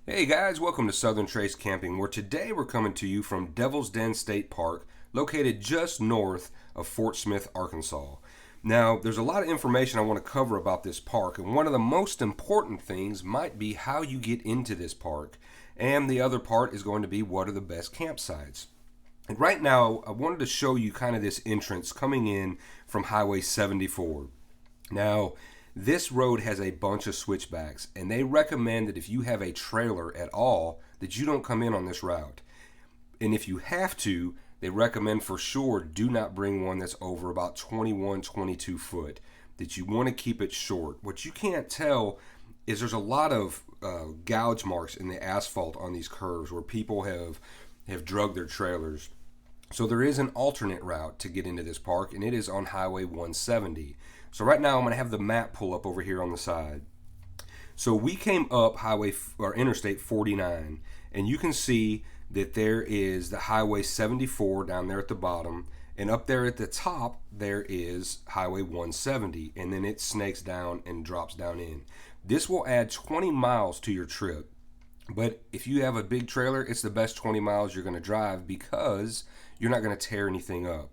Hey guys, welcome to SouthernTrace Camping, where today we're coming to you from Devil's Den State Park, located just north of Fort Smith, Arkansas. Now, there's a lot of information I want to cover about this park, and one of the most important things might be how you get into this park, and the other part is going to be what are the best campsites. And right now, I wanted to show you kind of this entrance coming in from Highway 74. Now, this road has a bunch of switchbacks, and they recommend that if you have a trailer at all, that you don't come in on this route. And if you have to, they recommend for sure do not bring one that's over about 21, 22 foot, that you want to keep it short. What you can't tell is there's a lot of gouge marks in the asphalt on these curves where people have drug their trailers. So there is an alternate route to get into this park, and it is on Highway 170. So right now I'm going to have the map pull up over here on the side. So we came up Interstate 49, and you can see that there is the Highway 74 down there at the bottom, and up there at the top there is Highway 170, and then it snakes down and drops down in. This will add 20 miles to your trip. But if you have a big trailer, it's the best 20 miles you're going to drive because you're not going to tear anything up.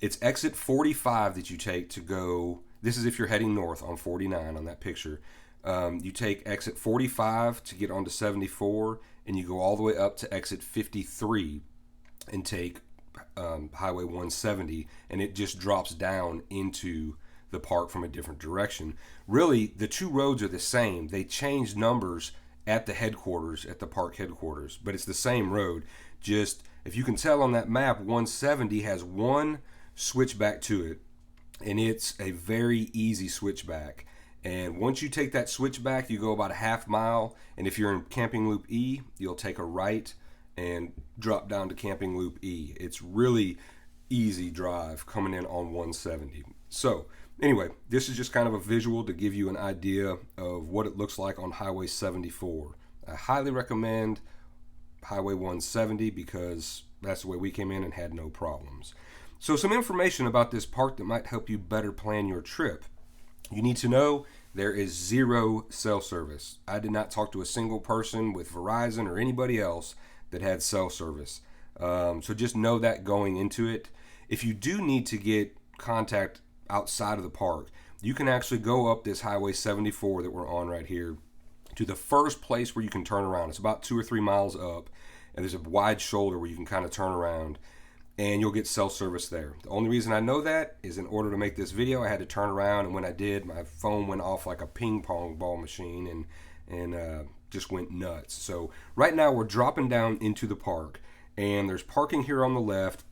It's exit 45 that you take to go. This is if you're heading north on 49 on that picture. You take exit 45 to get onto 74, and you go all the way up to exit 53 and take Highway 170, and it just drops down into the park from a different direction. Really, the two roads are the same. They changed numbers at the park headquarters, but it's the same road. Just, if you can tell on that map, 170 has one switchback to it, and it's a very easy switchback. And once you take that switchback, you go about a half mile, and if you're in Camping Loop E, you'll take a right and drop down to Camping Loop E. It's really easy drive coming in on 170. So anyway, this is just kind of a visual to give you an idea of what it looks like on Highway 74. I highly recommend Highway 170 because that's the way we came in and had no problems. So some information about this park that might help you better plan your trip. You need to know there is zero cell service. I did not talk to a single person with Verizon or anybody else that had cell service. So just know that going into it. If you do need to get contact outside of the park, you can actually go up this Highway 74 that we're on right here to the first place where you can turn around. It's about 2 or 3 miles up, and there's a wide shoulder where you can kind of turn around, and you'll get cell service there. The only reason I know that is in order to make this video, I had to turn around, and when I did, my phone went off like a ping pong ball machine and just went nuts. So right now we're dropping down into the park, and there's parking here on the left,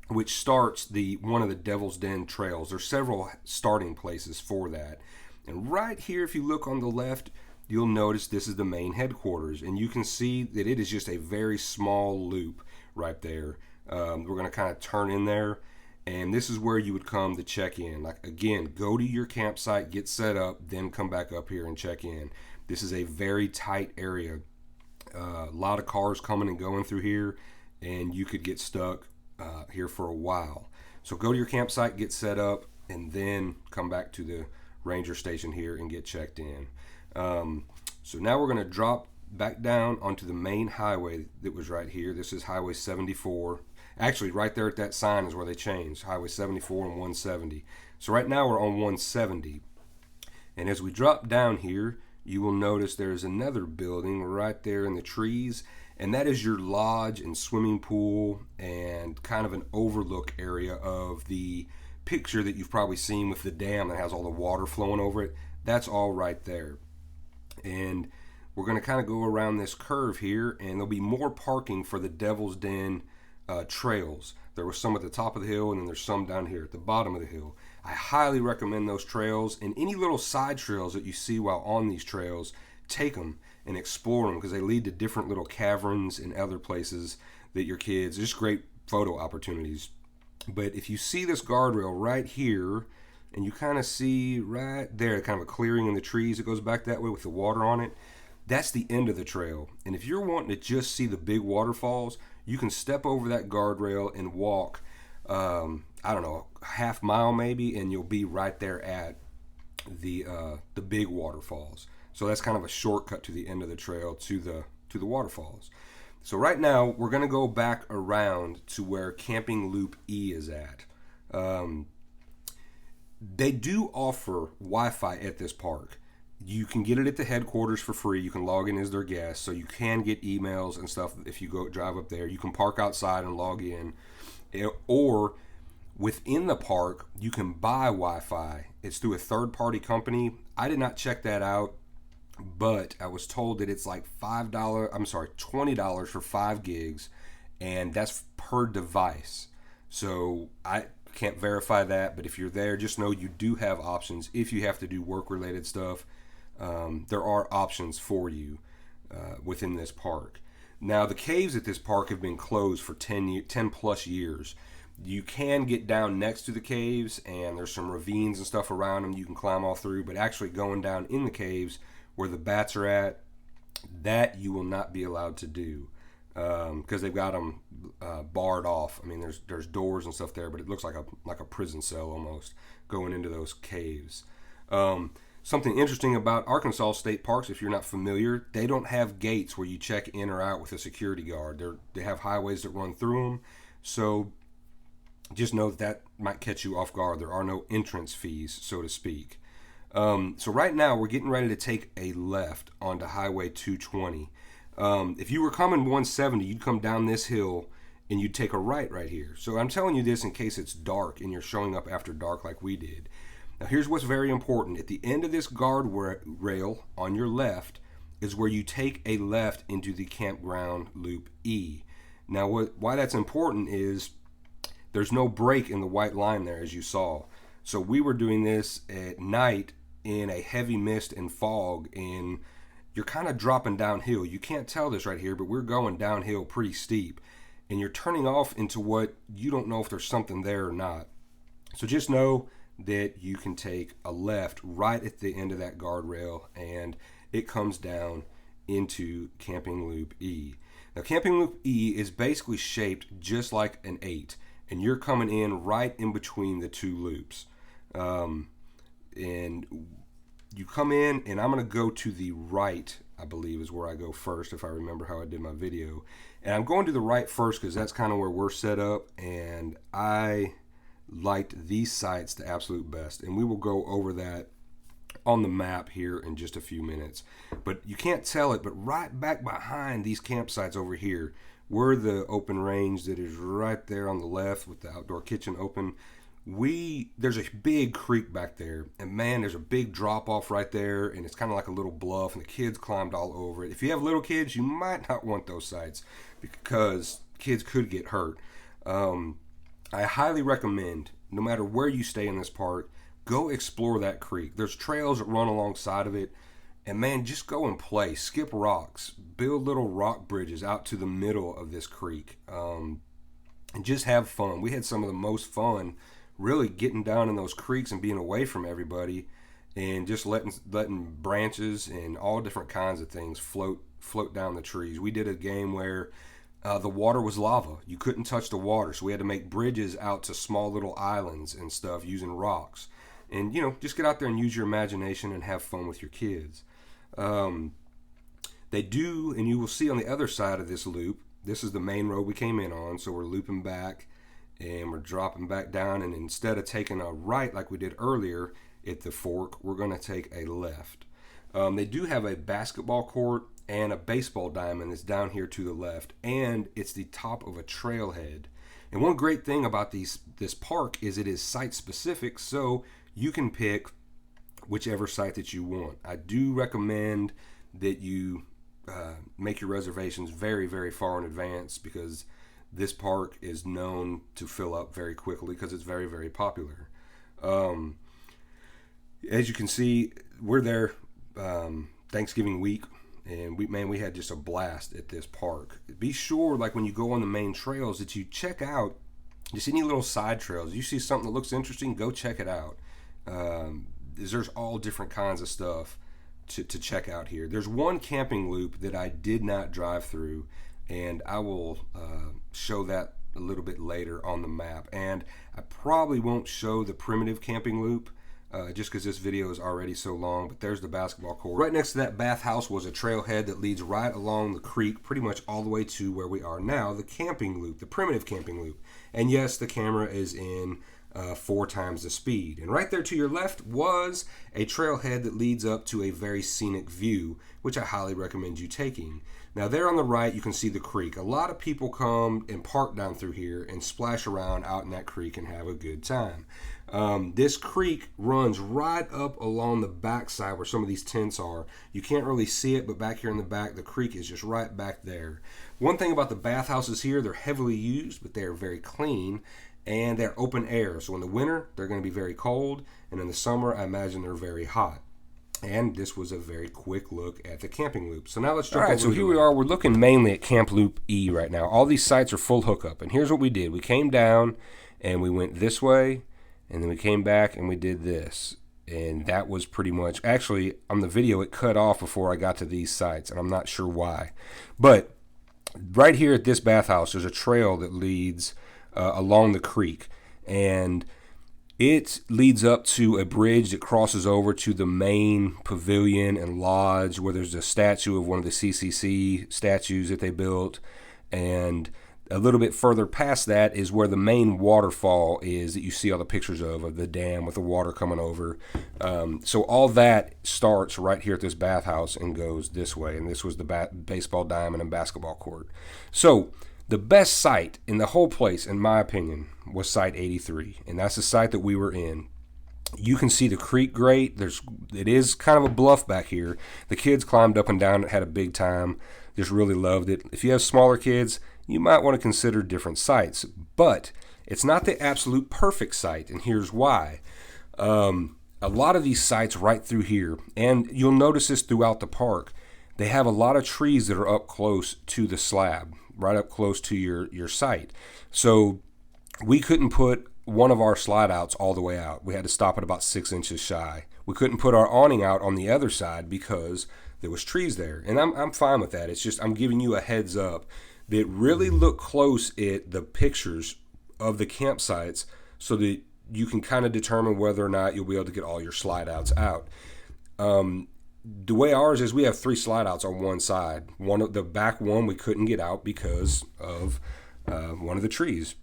which starts one of the Devil's Den trails. There's several starting places for that. And right here, if you look on the left, you'll notice this is the main headquarters. And you can see that it is just a very small loop right there. We're going to kind of turn in there. And this is where you would come to check in. Like, again, go to your campsite, get set up, then come back up here and check in. This is a very tight area. A lot of cars coming and going through here, and you could get stuck here for a while. So go to your campsite, get set up, and then come back to the ranger station here and get checked in. So now we're going to drop back down onto the main highway that was right here. This is Highway 74. Actually, right there at that sign is where they changed, Highway 74 and 170. So right now we're on 170. And as we drop down here, you will notice there's another building right there in the trees, and that is your lodge and swimming pool and kind of an overlook area of the picture that you've probably seen with the dam that has all the water flowing over it. That's all right there. And we're going to kind of go around this curve here, and there'll be more parking for the Devil's Den trails. There was some at the top of the hill, and then there's some down here at the bottom of the hill. I highly recommend those trails, and any little side trails that you see while on these trails, take them and explore them because they lead to different little caverns and other places that your kids, just great photo opportunities. But if you see this guardrail right here, and you kind of see right there kind of a clearing in the trees that goes back that way with the water on it, that's the end of the trail. And if you're wanting to just see the big waterfalls, you can step over that guardrail and walk, I don't know, a half mile maybe, and you'll be right there at the big waterfalls. So that's kind of a shortcut to the end of the trail to the waterfalls. So right now we're going to go back around to where Camping Loop E is at. They do offer Wi-Fi at this park. You can get it at the headquarters for free. You can log in as their guest, so you can get emails and stuff if you go drive up there. You can park outside and log in, or within the park you can buy Wi-Fi. It's through a third-party company. I did not check that out, but I was told that it's like $20 for 5 gigs, and that's per device. So I can't verify that, but if you're there, just know you do have options. If you have to do work-related stuff, there are options for you within this park. Now, the caves at this park have been closed for 10 plus years. You can get down next to the caves, and there's some ravines and stuff around them you can climb all through, but actually going down in the caves where the bats are at, that you will not be allowed to do, because they've got them barred off. I mean, there's doors and stuff there, but it looks like a prison cell almost going into those caves. Something interesting about Arkansas state parks, if you're not familiar, they don't have gates where you check in or out with a security guard. They have highways that run through them, so just know that might catch you off guard. There are no entrance fees, so to speak. So right now we're getting ready to take a left onto Highway 220. If you were coming 170, you'd come down this hill and you'd take a right here. So I'm telling you this in case it's dark and you're showing up after dark like we did. Now here's what's very important. At the end of this guardrail on your left is where you take a left into the Campground Loop E. Now why that's important is there's no break in the white line there, as you saw. So we were doing this at night in a heavy mist and fog, and you're kind of dropping downhill. You can't tell this right here, but we're going downhill pretty steep, and you're turning off into what you don't know if there's something there or not. So just know that you can take a left right at the end of that guardrail, and it comes down into Camping Loop E. Now, Camping Loop E is basically shaped just like an 8, and you're coming in right in between the two loops. And you come in, and I'm going to go to the right, I believe is where I go first, if I remember how I did my video. And I'm going to the right first because that's kind of where we're set up, and I liked these sites the absolute best, and we will go over that on the map here in just a few minutes. But you can't tell it, but right back behind these campsites over here, we're the open range that is right there on the left with the outdoor kitchen open. There's a big creek back there, and man, there's a big drop off right there, and it's kind of like a little bluff, and the kids climbed all over it. If you have little kids, you might not want those sites because kids could get hurt. I highly recommend, no matter where you stay in this park, go explore that creek. There's trails that run alongside of it, and man, just go and play. Skip rocks, build little rock bridges out to the middle of this creek, and just have fun. We had some of the most fun really getting down in those creeks and being away from everybody, and just letting branches and all different kinds of things float down the trees. We did a game where the water was lava. You couldn't touch the water, so we had to make bridges out to small little islands and stuff using rocks. And, just get out there and use your imagination and have fun with your kids. They do, and you will see on the other side of this loop, this is the main road we came in on, so we're looping back and we're dropping back down, and instead of taking a right like we did earlier at the fork, we're going to take a left. They do have a basketball court and a baseball diamond that's down here to the left, and it's the top of a trailhead. And one great thing about this park is it is site specific, so you can pick whichever site that you want. I do recommend that you make your reservations very, very far in advance, because this park is known to fill up very quickly because it's very, very popular. As you can see, we're there Thanksgiving week, and we had just a blast at this park. Be sure, like when you go on the main trails, that you check out just any little side trails. You see something that looks interesting, go check it out. There's all different kinds of stuff to check out here. There's one camping loop that I did not drive through, and I will show that a little bit later on the map. And I probably won't show the primitive camping loop just because this video is already so long. But there's the basketball court. Right next to that bathhouse was a trailhead that leads right along the creek, pretty much all the way to where we are now, the camping loop, the primitive camping loop. And yes, the camera is in 4 times the speed. And right there to your left was a trailhead that leads up to a very scenic view, which I highly recommend you taking. Now there on the right, you can see the creek. A lot of people come and park down through here and splash around out in that creek and have a good time. This creek runs right up along the backside where some of these tents are. You can't really see it, but back here in the back, the creek is just right back there. One thing about the bathhouses here, they're heavily used, but they are very clean, and they're open air. So in the winter, they're going to be very cold, and in the summer, I imagine they're very hot. And this was a very quick look at the camping loop. So now let's jump over. All right, so here we are. We're looking mainly at Camp Loop E right now. All these sites are full hookup, and here's what we did. We came down, and we went this way, and then we came back, and we did this. And that was pretty much, actually, on the video, it cut off before I got to these sites, and I'm not sure why. But right here at this bathhouse, there's a trail that leads along the creek, and it leads up to a bridge that crosses over to the main pavilion and lodge where there's a statue of one of the CCC statues that they built. And a little bit further past that is where the main waterfall is that you see all the pictures of the dam with the water coming over. So all that starts right here at this bathhouse and goes this way. And this was the baseball diamond and basketball court. So the best site in the whole place, in my opinion, was site 83, and that's the site that we were in. You can see the creek great. It is kind of a bluff back here. The kids climbed up and down it, had a big time, just really loved it. If you have smaller kids, you might want to consider different sites, but it's not the absolute perfect site, and here's why. A lot of these sites right through here, and you'll notice this throughout the park, they have a lot of trees that are up close to the slab, right up close to your site. So we couldn't put one of our slide outs all the way out. We had to stop at about 6 inches shy. We couldn't put our awning out on the other side because there was trees there. And I'm fine with that. It's just I'm giving you a heads up that really look close at the pictures of the campsites so that you can kind of determine whether or not you'll be able to get all your slide outs out. The way ours is, we have 3 slide outs on one side. One of the back one we couldn't get out because of one of the trees.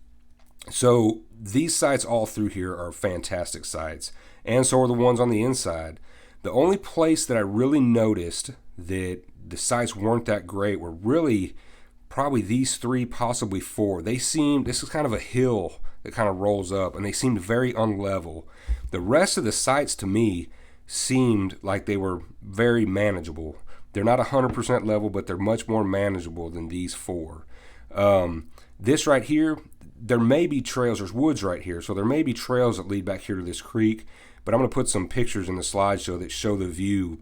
So these sites all through here are fantastic sites, and so are the ones on the inside. The only place that I really noticed that the sites weren't that great were really probably these 3, possibly 4. This is kind of a hill that kind of rolls up, and they seemed very unlevel. The rest of the sites to me seemed like they were very manageable. They're not 100% level, but they're much more manageable than these 4. This right here, there may be trails. There's woods right here, so there may be trails that lead back here to this creek, but I'm going to put some pictures in the slideshow that show the view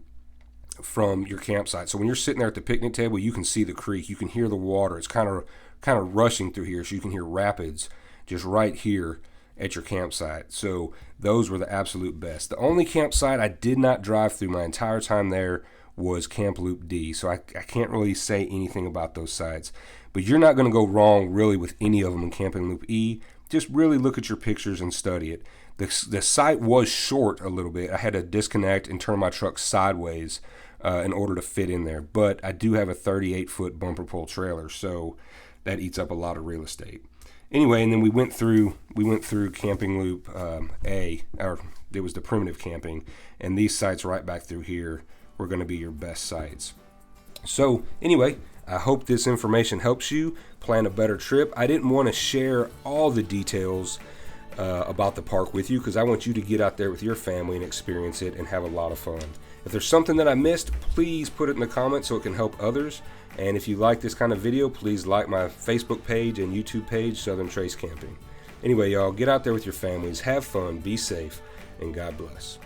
from your campsite. So when you're sitting there at the picnic table, you can see the creek. You can hear the water. It's kind of rushing through here, so you can hear rapids just right here at your campsite. So those were the absolute best. The only campsite I did not drive through my entire time there was Camp Loop D, so I can't really say anything about those sites. But you're not going to go wrong really with any of them in Camping Loop E. Just really look at your pictures and study it. The site was short a little bit. I had to disconnect and turn my truck sideways in order to fit in there. But I do have a 38-foot bumper pull trailer, so that eats up a lot of real estate. Anyway, and then we went through Camping Loop A, or it was the primitive camping, and these sites right back through here were going to be your best sites. So anyway, I hope this information helps you plan a better trip. I didn't want to share all the details about the park with you because I want you to get out there with your family and experience it and have a lot of fun. If there's something that I missed, please put it in the comments so it can help others. And if you like this kind of video, please like my Facebook page and YouTube page, SouthernTrace Camping. Anyway, y'all, get out there with your families, have fun, be safe, and God bless.